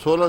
16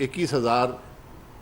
21,000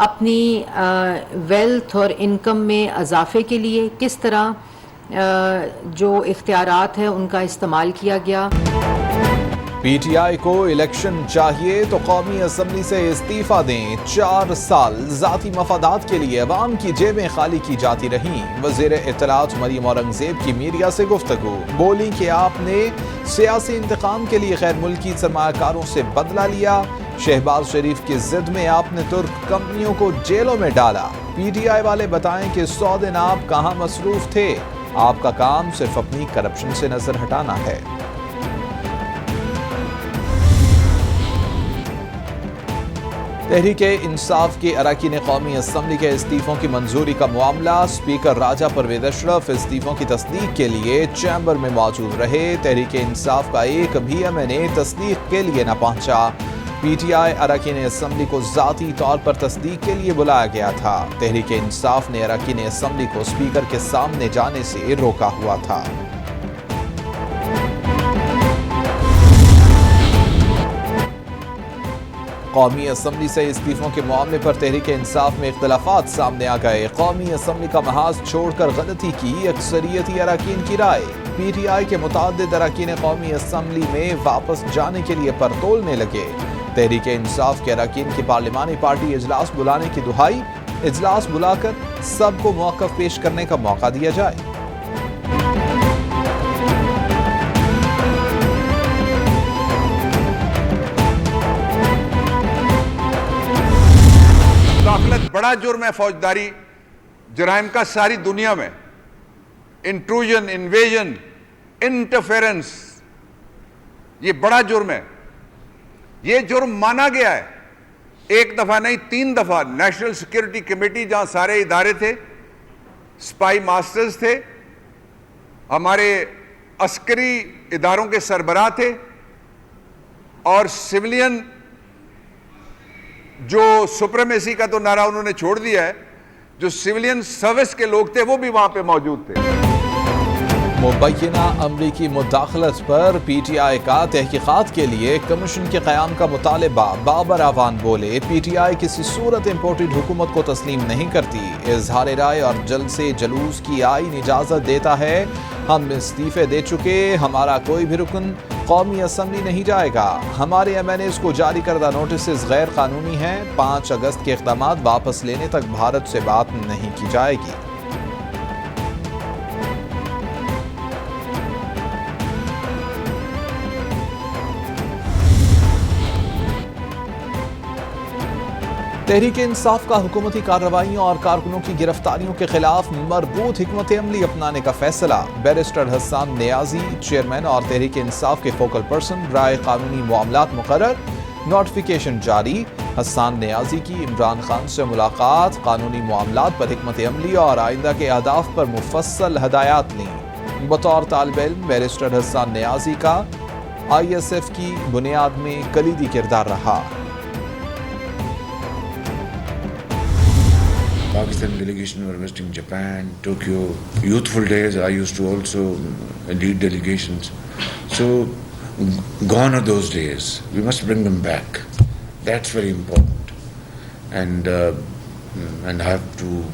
اپنی ویلتھ اور انکم میں اضافے کے لیے کس طرح جو اختیارات ہیں ان کا استعمال کیا گیا. پی ٹی آئی کو الیکشن چاہیے تو قومی اسمبلی سے استعفیٰ دیں. 4 سال ذاتی مفادات کے لیے عوام کی جیبیں خالی کی جاتی رہیں. وزیر اطلاعات مریم اورنگزیب کی میڈیا سے گفتگو. بولی کہ آپ نے سیاسی انتقام کے لیے غیر ملکی سرمایہ کاروں سے بدلہ لیا. شہباز شریف کی ضد میں آپ نے ترک کمپنیوں کو جیلوں میں ڈالا. پی ٹی آئی والے بتائیں کہ 100 دن آپ کہاں مصروف تھے. آپ کا کام صرف اپنی کرپشن سے نظر ہٹانا ہے. تحریک انصاف کے اراکین قومی اسمبلی کے استعفوں کی منظوری کا معاملہ. اسپیکر راجہ پرویز اشرف استعفوں کی تصدیق کے لیے چیمبر میں موجود رہے. تحریک انصاف کا ایک بھی ایم این اے تصدیق کے لیے نہ پہنچا. پی ٹی آئی اراکین اسمبلی کو ذاتی طور پر تصدیق کے لیے بلایا گیا تھا. تحریک انصاف نے اراکین اسمبلی کو اسپیکر کے سامنے جانے سے روکا ہوا تھا. قومی اسمبلی سے استعفوں کے معاملے پر تحریک انصاف میں اختلافات سامنے آ گئے. قومی اسمبلی کا محاذ چھوڑ کر غلطی کی اکثریتی اراکین کی رائے. پی ٹی آئی کے متعدد اراکین قومی اسمبلی میں واپس جانے کے لیے پر تولنے لگے. تحریک انصاف کے اراکین کی پارلیمانی پارٹی اجلاس بلانے کی دہائی. اجلاس بلا کر سب کو موقف پیش کرنے کا موقع دیا جائے. مداخلت بڑا جرم ہے فوجداری جرائم کا ساری دنیا میں. انٹروژن، انویژن، انٹرفیرنس، یہ بڑا جرم ہے. یہ جرم مانا گیا ہے ایک دفعہ نہیں 3 دفعہ. نیشنل سیکیورٹی کمیٹی جہاں سارے ادارے تھے، سپائی ماسٹرز تھے، ہمارے عسکری اداروں کے سربراہ تھے، اور سویلین جو سپریمیسی کا تو نعرہ انہوں نے چھوڑ دیا ہے، جو سویلین سروس کے لوگ تھے وہ بھی وہاں پہ موجود تھے. مبینہ امریکی مداخلت پر پی ٹی آئی کا تحقیقات کے لیے کمیشن کے قیام کا مطالبہ. بابر اعوان بولے پی ٹی آئی کسی صورت امپورٹڈ حکومت کو تسلیم نہیں کرتی. اظہار رائے اور جلسے جلوس کی آئین اجازت دیتا ہے. ہم استعفے دے چکے. ہمارا کوئی بھی رکن قومی اسمبلی نہیں جائے گا. ہمارے ایم این ایز کو جاری کردہ نوٹسز غیر قانونی ہیں. 5 اگست کے اقدامات واپس لینے تک بھارت سے بات نہیں کی جائے گی. تحریک انصاف کا حکومتی کارروائیوں اور کارکنوں کی گرفتاریوں کے خلاف مربوط حکمت عملی اپنانے کا فیصلہ. بیرسٹر حسان نیازی چیئرمین اور تحریک انصاف کے فوکل پرسن برائے قانونی معاملات مقرر. نوٹیفیکیشن جاری. حسان نیازی کی عمران خان سے ملاقات. قانونی معاملات پر حکمت عملی اور آئندہ کے اہداف پر مفصل ہدایات لیں. بطور طالب علم بیرسٹر حسان نیازی کا آئی ایس ایف کی بنیاد میں کلیدی کردار رہا. Pakistan delegation were visiting Japan, Tokyo. Youthful days, I used to also lead delegations. So, gone are those days. We must bring them back. That's very important. And I have to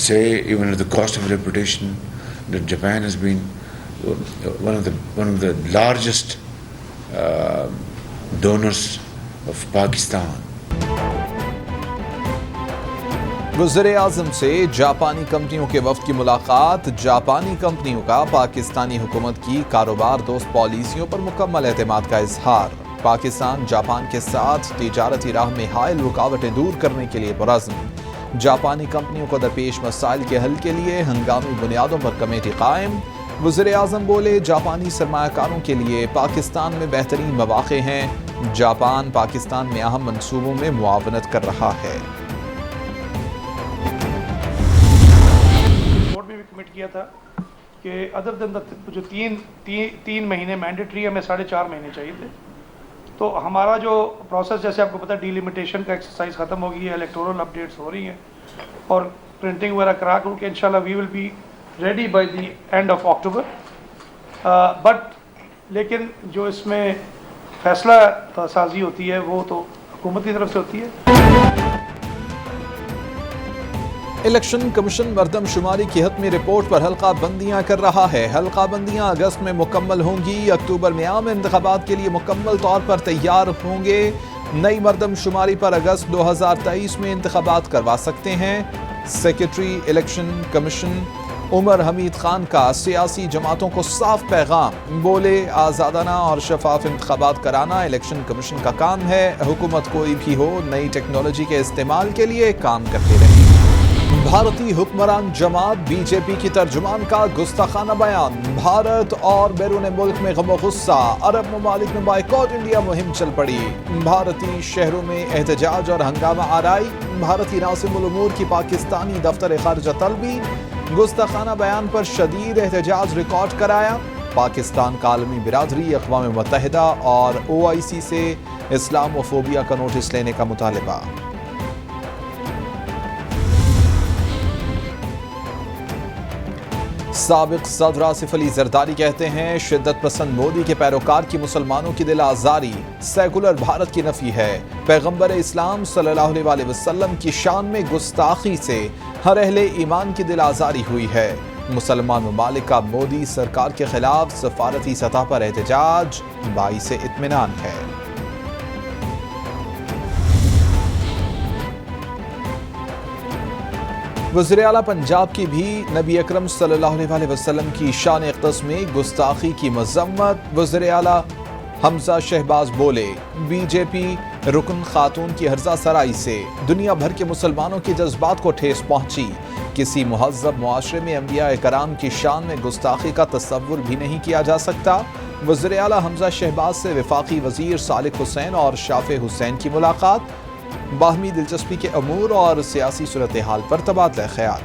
say, even at the cost of reputation, that Japan has been one of the largest donors of Pakistan. وزیر اعظم سے جاپانی کمپنیوں کے وفد کی ملاقات. جاپانی کمپنیوں کا پاکستانی حکومت کی کاروبار دوست پالیسیوں پر مکمل اعتماد کا اظہار. پاکستان جاپان کے ساتھ تجارتی راہ میں حائل رکاوٹیں دور کرنے کے لیے پرعزم. جاپانی کمپنیوں کو درپیش مسائل کے حل کے لیے ہنگامی بنیادوں پر کمیٹی قائم. وزیر اعظم بولے جاپانی سرمایہ کاروں کے لیے پاکستان میں بہترین مواقع ہیں. جاپان پاکستان میں اہم منصوبوں میں معاونت کر رہا ہے. کمٹ کیا تھا کہ ادر دین جو 3 مہینے مینڈیٹری ہمیں 4.5 مہینے چاہیے تھے. تو ہمارا جو پروسیس جیسے آپ کو پتا ڈیلیمیٹیشن کا ایکسرسائز ختم ہو گئی ہے. الیکٹورل اپڈیٹس ہو رہی ہیں اور پرنٹنگ وغیرہ کرا کر کے انشاءاللہ we will be ready by the end of October. But لیکن جو اس میں فیصلہ سازی ہوتی ہے وہ تو حکومت کی طرف سے ہوتی ہے. الیکشن کمیشن مردم شماری کی حتمی رپورٹ پر حلقہ بندیاں کر رہا ہے. حلقہ بندیاں اگست میں مکمل ہوں گی. اکتوبر میں عام انتخابات کے لیے مکمل طور پر تیار ہوں گے. نئی مردم شماری پر اگست 2023 میں انتخابات کروا سکتے ہیں. سیکرٹری الیکشن کمیشن عمر حمید خان کا سیاسی جماعتوں کو صاف پیغام. بولے آزادانہ اور شفاف انتخابات کرانا الیکشن کمیشن کا کام ہے. حکومت کوئی بھی ہو نئی ٹیکنالوجی کے استعمال کے لیے کام کرتے رہے. بھارتی حکمران جماعت بی جے پی کی ترجمان کا گستاخانہ بیان. بھارت اور بیرون ملک میں غم و غصہ. عرب ممالک میں بائیکاٹ انڈیا مہم چل پڑی. بھارتی شہروں میں احتجاج اور ہنگامہ آرائی. بھارتی ناظم الامور کی پاکستانی دفتر خارجہ طلبی. گستاخانہ بیان پر شدید احتجاج ریکارڈ کرایا. پاکستان کا عالمی برادری اقوام متحدہ اور OIC سے اسلام و فوبیا کا نوٹس لینے کا مطالبہ. سابق صدر آصف علی زرداری کہتے ہیں شدت پسند مودی کے پیروکار کی مسلمانوں کی دل آزاری سیکولر بھارت کی نفی ہے. پیغمبر اسلام صلی اللہ علیہ وسلم کی شان میں گستاخی سے ہر اہل ایمان کی دل آزاری ہوئی ہے. مسلمان ممالک کا مودی سرکار کے خلاف سفارتی سطح پر احتجاج باعث اطمینان ہے. وزیر اعلیٰ پنجاب کی بھی نبی اکرم صلی اللہ علیہ وسلم کی شان اقدس میں گستاخی کی مذمت. وزیر اعلیٰ حمزہ شہباز بولے بی جے پی رکن خاتون کی ہرزہ سرائی سے دنیا بھر کے مسلمانوں کے جذبات کو ٹھیس پہنچی. کسی مہذب معاشرے میں انبیاء کرام کی شان میں گستاخی کا تصور بھی نہیں کیا جا سکتا. وزیر اعلیٰ حمزہ شہباز سے وفاقی وزیر صالح حسین اور شافع حسین کی ملاقات. باہمی دلچسپی کے امور اور سیاسی صورتحال پر تبادلہ خیال.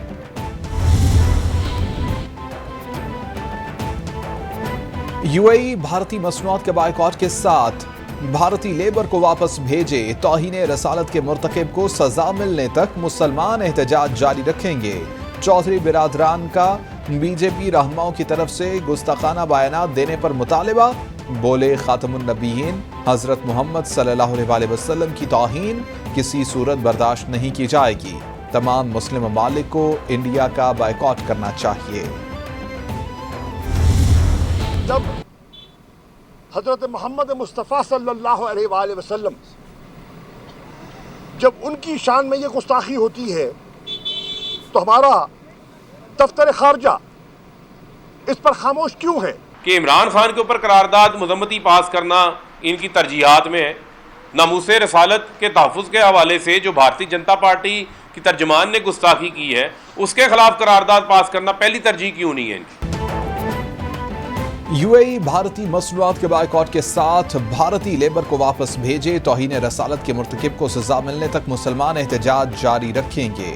UAE بھارتی مصنوعات کے بائیکاٹ کے ساتھ بھارتی لیبر کو واپس بھیجے. توہین رسالت کے مرتکب کو سزا ملنے تک مسلمان احتجاج جاری رکھیں گے. چودھری برادران کا BJP رہنماؤں کی طرف سے گستاخانہ بیانات دینے پر مطالبہ. بولے خاتم النبیین حضرت محمد صلی اللہ علیہ وسلم کی توہین کسی صورت برداشت نہیں کی جائے گی. تمام مسلم ممالک کو انڈیا کا بائیکاٹ کرنا چاہیے. جب حضرت محمد مصطفیٰ صلی اللہ علیہ وآلہ وسلم جب ان کی شان میں یہ گستاخی ہوتی ہے تو ہمارا دفتر خارجہ اس پر خاموش کیوں ہے؟ کہ عمران خان کے اوپر قرارداد مذمتی پاس کرنا ان کی ترجیحات میں ہے. ناموس رسالت کے تحفظ کے حوالے سے جو بھارتی جنتا پارٹی کی ترجمان نے گستاخی کی ہے اس کے خلاف قرارداد پاس کرنا پہلی ترجیح کیوں نہیں ہے ان کی؟ UAE بھارتی مصنوعات کے بائیکاٹ کے ساتھ بھارتی لیبر کو واپس بھیجے. توہین رسالت کے مرتکب کو سزا ملنے تک مسلمان احتجاج جاری رکھیں گے.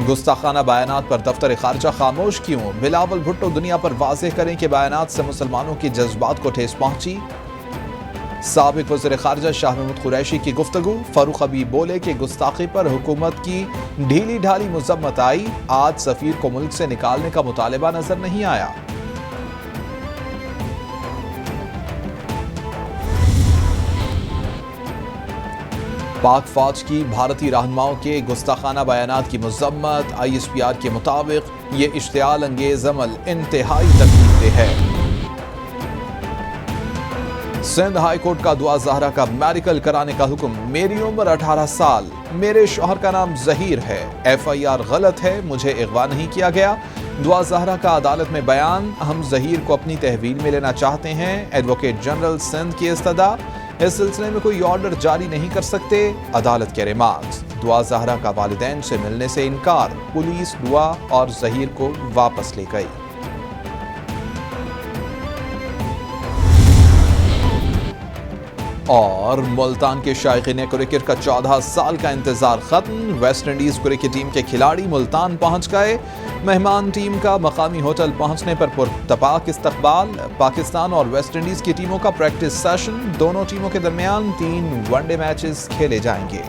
گستاخانہ بیانات پر دفتر خارجہ خاموش کیوں؟ بلاول بھٹو دنیا پر واضح کریں کہ بیانات سے مسلمانوں کے جذبات کو ٹھیس پہنچی. سابق وزیر خارجہ شاہ محمود قریشی کی گفتگو. فاروق حبیب بولے کہ گستاخی پر حکومت کی ڈھیلی ڈھالی مذمت آئی. آج سفیر کو ملک سے نکالنے کا مطالبہ نظر نہیں آیا. پاک فوج کی بھارتی رہنماؤں کے گستاخانہ بیانات کی مذمت. ISPR کے مطابق یہ اشتعال انگیز عمل انتہائی تکلیف دہ ہے. سندھ ہائی کورٹ کا دعا زہرا کا میڈیکل کرانے کا حکم. میری عمر 18 سال. میرے شوہر کا نام ظہیر ہے. FIR غلط ہے. مجھے اغوا نہیں کیا گیا. دعا زہرا کا عدالت میں بیان. ہم ظہیر کو اپنی تحویل میں لینا چاہتے ہیں. ایڈوکیٹ جنرل سندھ کی استدعا. اس سلسلے میں کوئی آرڈر جاری نہیں کر سکتے. عدالت کے ریمارکس. دعا زہرا کا والدین سے ملنے سے انکار. پولیس دعا اور ظہیر کو واپس لے گئی. اور ملتان کے شائقین کرکٹ کا 14 سال کا انتظار ختم. ویسٹ انڈیز کرکٹ ٹیم کے کھلاڑی ملتان پہنچ گئے. مہمان ٹیم کا مقامی ہوٹل پہنچنے پر پرتپاک استقبال. پاکستان اور ویسٹ انڈیز کی ٹیموں کا پریکٹس سیشن. دونوں ٹیموں کے درمیان 3 ون ڈے میچز کھیلے جائیں گے.